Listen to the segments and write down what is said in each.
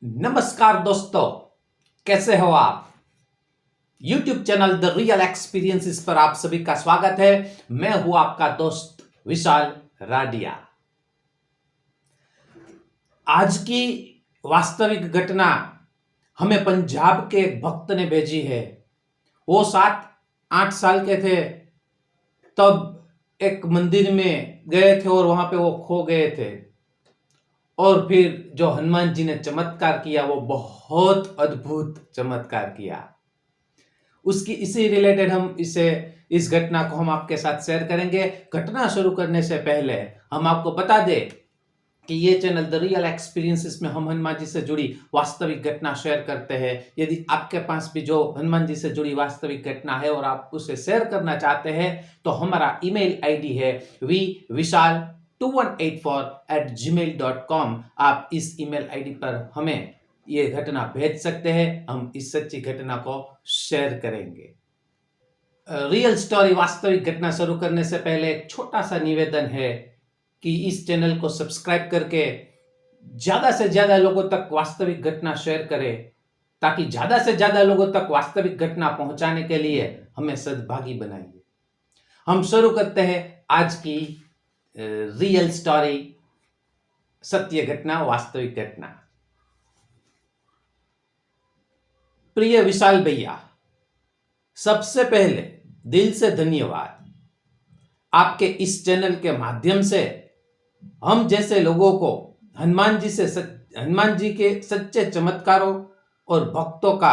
नमस्कार दोस्तों, कैसे हो आप। YouTube channel the real experiences पर आप सभी का स्वागत है। मैं हूं आपका दोस्त विशाल राडिया। आज की वास्तविक घटना हमें पंजाब के एक भक्त ने भेजी है। वो 7-8 साल के थे तब एक मंदिर में गए थे और वहां पे वो खो गए थे। और फिर जो हनुमान जी ने चमत्कार किया वो बहुत अद्भुत चमत्कार किया। उसकी इसी रिलेटेड हम इस घटना को हम आपके साथ शेयर करेंगे। घटना शुरू करने से पहले हम आपको बता दें कि ये चैनल द रियल एक्सपीरियंसेस में हम हनुमान जी से जुड़ी वास्तविक घटना शेयर करते हैं। यदि आपके पास भी जो हनुमान जी से जुड़ी वास्तविक घटना है और आप उसे शेयर करना चाहते हैं तो हमारा ईमेल आईडी है vishal2184@gmail.com। आप इस ईमेल आईडी पर हमें ये घटना भेज सकते हैं। हम इस सच्ची घटना को शेयर करेंगे। रियल स्टोरी वास्तविक घटना शुरू करने से पहले एक छोटा सा निवेदन है कि इस चैनल को सब्सक्राइब करके ज्यादा से ज्यादा लोगों तक वास्तविक घटना शेयर करें, ताकि ज्यादा से ज्यादा लोगों तक वास्तविक घटना पहुंचाने के लिए हमें सद्भागी बनाइए। हम शुरू करते हैं आज की रियल स्टोरी, सत्य घटना, वास्तविक घटना। प्रिय विशाल भैया, सबसे पहले दिल से धन्यवाद। आपके इस चैनल के माध्यम से हम जैसे लोगों को हनुमान जी के सच्चे चमत्कारों और भक्तों का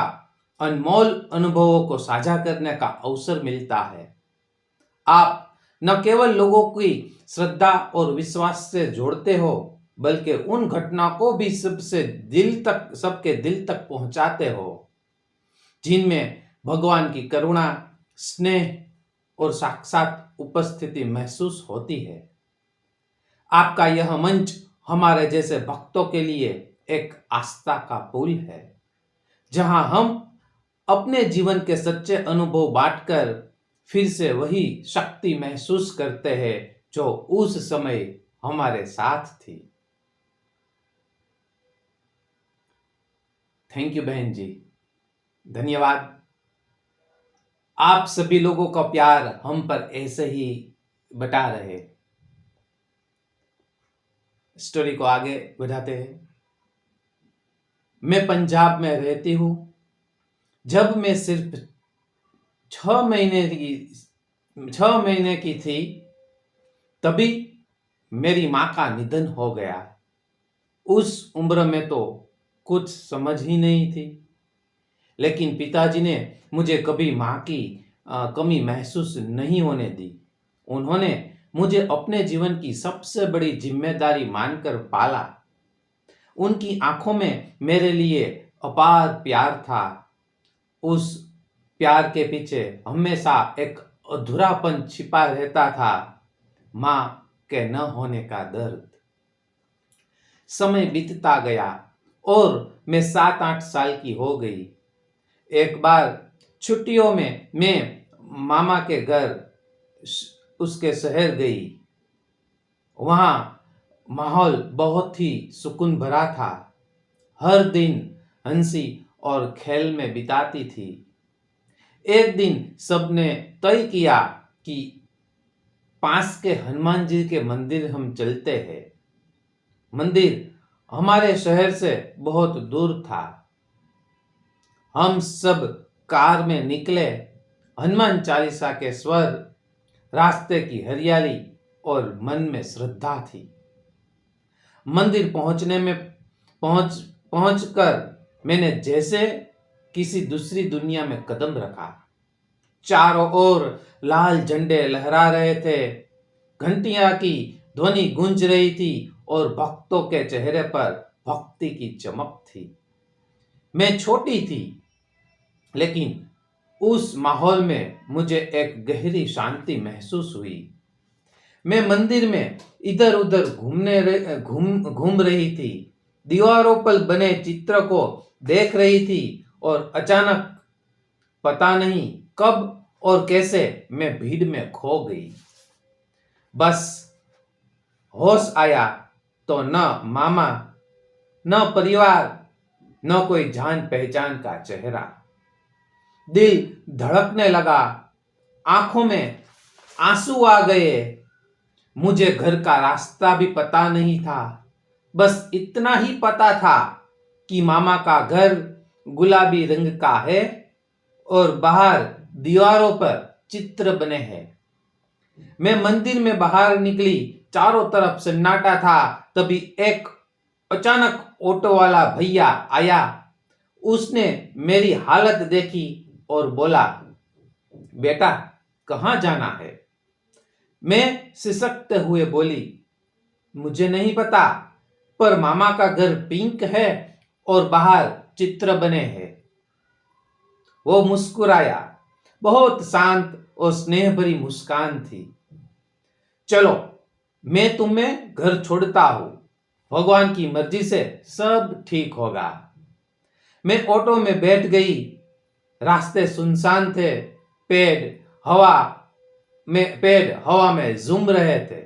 अनमोल अनुभवों को साझा करने का अवसर मिलता है। आप न केवल लोगों की श्रद्धा और विश्वास से जोड़ते हो, बल्कि उन घटना को भी सबके दिल तक पहुंचाते हो जिनमें भगवान की करुणा, स्नेह और साक्षात उपस्थिति महसूस होती है। आपका यह मंच हमारे जैसे भक्तों के लिए एक आस्था का पुल है, जहां हम अपने जीवन के सच्चे अनुभव बांटकर फिर से वही शक्ति महसूस करते हैं जो उस समय हमारे साथ थी। थैंक यू बहन जी, धन्यवाद। आप सभी लोगों का प्यार हम पर ऐसे ही बटा रहे। स्टोरी को आगे बढ़ाते हैं। मैं पंजाब में रहती हूं। जब मैं सिर्फ 6 महीने की थी तभी मेरी मां का निधन हो गया। उस उम्र में तो कुछ समझ ही नहीं थी, लेकिन पिताजी ने मुझे कभी मां की कमी महसूस नहीं होने दी। उन्होंने मुझे अपने जीवन की सबसे बड़ी जिम्मेदारी मानकर पाला। उनकी आंखों में मेरे लिए अपार प्यार था। उस प्यार के पीछे हमेशा एक अधूरापन छिपा रहता था, मां के न होने का दर्द। समय बीतता गया और मैं 7-8 साल की हो गई। एक बार छुट्टियों में मैं मामा के घर उसके शहर गई। वहां माहौल बहुत ही सुकून भरा था। हर दिन हंसी और खेल में बिताती थी। एक दिन सबने तय किया कि पास के हनुमान जी के मंदिर हम चलते हैं। मंदिर हमारे शहर से बहुत दूर था। हम सब कार में निकले। हनुमान चालीसा के स्वर, रास्ते की हरियाली और मन में श्रद्धा थी। मंदिर पहुंचकर मैंने जैसे किसी दूसरी दुनिया में कदम रखा। चारों ओर लाल झंडे लहरा रहे थे, घंटियां की ध्वनि गूंज रही थी और भक्तों के चेहरे पर भक्ति की चमक थी। मैं छोटी थी, लेकिन उस माहौल में मुझे एक गहरी शांति महसूस हुई। मैं मंदिर में इधर उधर घूम रही थी, दीवारों पर बने चित्र को देख रही थी और अचानक पता नहीं कब और कैसे मैं भीड़ में खो गई। बस होश आया तो न मामा, न परिवार, न कोई जान पहचान का चेहरा। दिल धड़कने लगा, आंखों में आंसू आ गए। मुझे घर का रास्ता भी पता नहीं था। बस इतना ही पता था कि मामा का घर गुलाबी रंग का है और बाहर दीवारों पर चित्र बने हैं। मैं मंदिर में बाहर निकली, चारों तरफ सन्नाटा था। तभी एक अचानक ऑटो वाला भैया आया। उसने मेरी हालत देखी और बोला, बेटा कहाँ जाना है? मैं सिसकते हुए बोली, मुझे नहीं पता, पर मामा का घर पिंक है और बाहर चित्र बने हैं। वो मुस्कुराया, बहुत शांत और स्नेह भरी मुस्कान थी। चलो मैं तुम्हें घर छोड़ता हूं, भगवान की मर्जी से सब ठीक होगा। मैं ऑटो में बैठ गई। रास्ते सुनसान थे। पेड़ हवा में झूम रहे थे।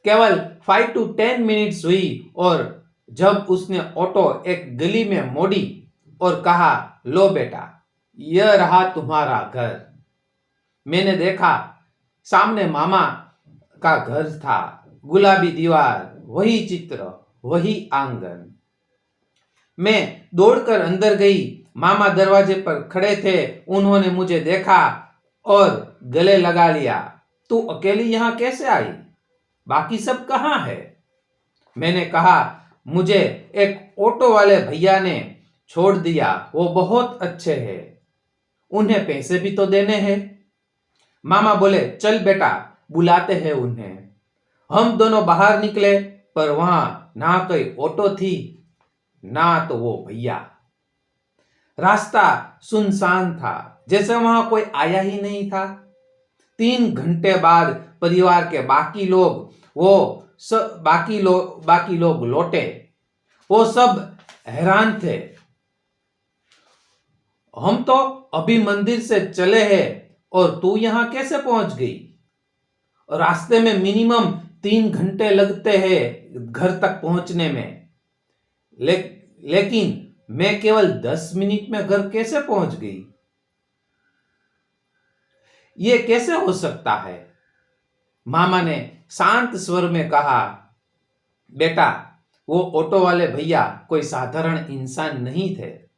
केवल 5 to 10 मिनट्स हुई और जब उसने ऑटो एक गली में मोड़ी और कहा, लो बेटा, यह रहा तुम्हारा घर। मैंने देखा, सामने मामा का घर था। गुलाबी दीवार, वही चित्र, वही आंगन। मैं दौड़कर अंदर गई। मामा दरवाजे पर खड़े थे। उन्होंने मुझे देखा और गले लगा लिया। तू अकेली यहां कैसे आई? बाकी सब कहाँ है? मैंने कहा, मुझे एक ऑटो वाले भैया ने छोड़ दिया। वो बहुत अच्छे हैं, उन्हें पैसे भी तो देने हैं। मामा बोले, चल बेटा, बुलाते हैं उन्हें। हम दोनों बाहर निकले, पर वहां ना कोई ऑटो थी, ना तो वो भैया। रास्ता सुनसान था, जैसे वहां कोई आया ही नहीं था। 3 घंटे बाद परिवार के बाकी लोग लौटे। वो सब हैरान थे। हम तो अभी मंदिर से चले हैं और तू यहां कैसे पहुंच गई? रास्ते में मिनिमम 3 घंटे लगते हैं घर तक पहुंचने में। लेकिन मैं केवल 10 मिनट में घर कैसे पहुंच गई? यह कैसे हो सकता है? मामा ने शांत स्वर में कहा, बेटा, वो ऑटो वाले भैया कोई साधारण इंसान नहीं थे।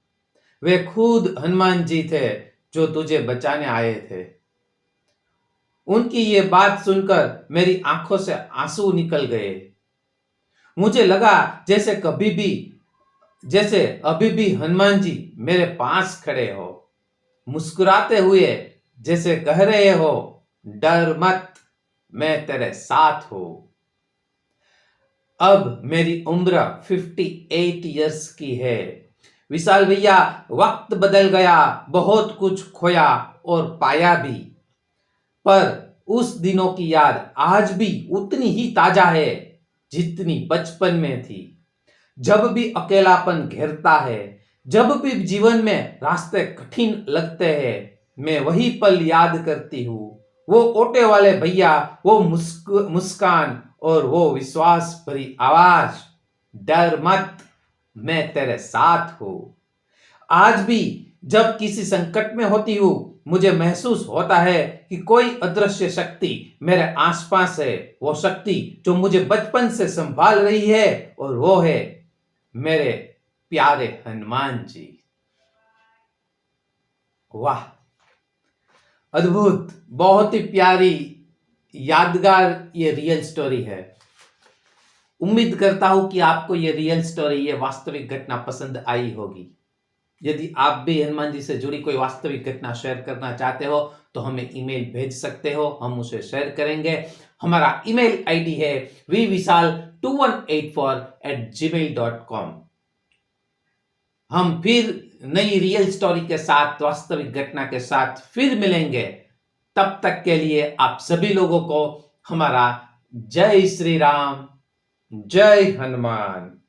वे खुद हनुमान जी थे जो तुझे बचाने आए थे। उनकी ये बात सुनकर मेरी आंखों से आंसू निकल गए। मुझे लगा जैसे अभी भी हनुमान जी मेरे पास खड़े हो, मुस्कुराते हुए, जैसे कह रहे हो, डर मत, मैं तेरे साथ हूं। अब मेरी उम्र 58 इयर्स की है। विशाल भैया, वक्त बदल गया, बहुत कुछ खोया और पाया भी, पर उस दिनों की याद आज भी उतनी ही ताजा है जितनी बचपन में थी। जब भी अकेलापन घेरता है, जब भी जीवन में रास्ते कठिन लगते हैं, मैं वही पल याद करती हूँ। वो ऑटो वाले भैया, वो मुस्कान और वो विश्वास भरी आवाज, डर मत, मैं तेरे साथ हूं। आज भी जब किसी संकट में होती हूँ, मुझे महसूस होता है कि कोई अदृश्य शक्ति मेरे आसपास है। वो शक्ति जो मुझे बचपन से संभाल रही है, और वो है मेरे प्यारे हनुमान जी। वाह, अद्भुत, बहुत ही प्यारी, यादगार ये रियल स्टोरी है। उम्मीद करता हूं कि आपको ये रियल स्टोरी, ये वास्तविक घटना पसंद आई होगी। यदि आप भी हनुमान जी से जुड़ी कोई वास्तविक घटना शेयर करना चाहते हो तो हमें ईमेल भेज सकते हो, हम उसे शेयर करेंगे। हमारा ईमेल आईडी है vvishal2184@gmail.com। हम फिर नई रियल स्टोरी के साथ, वास्तविक घटना के साथ फिर मिलेंगे। तब तक के लिए आप सभी लोगों को हमारा जय श्री राम, जय हनुमान।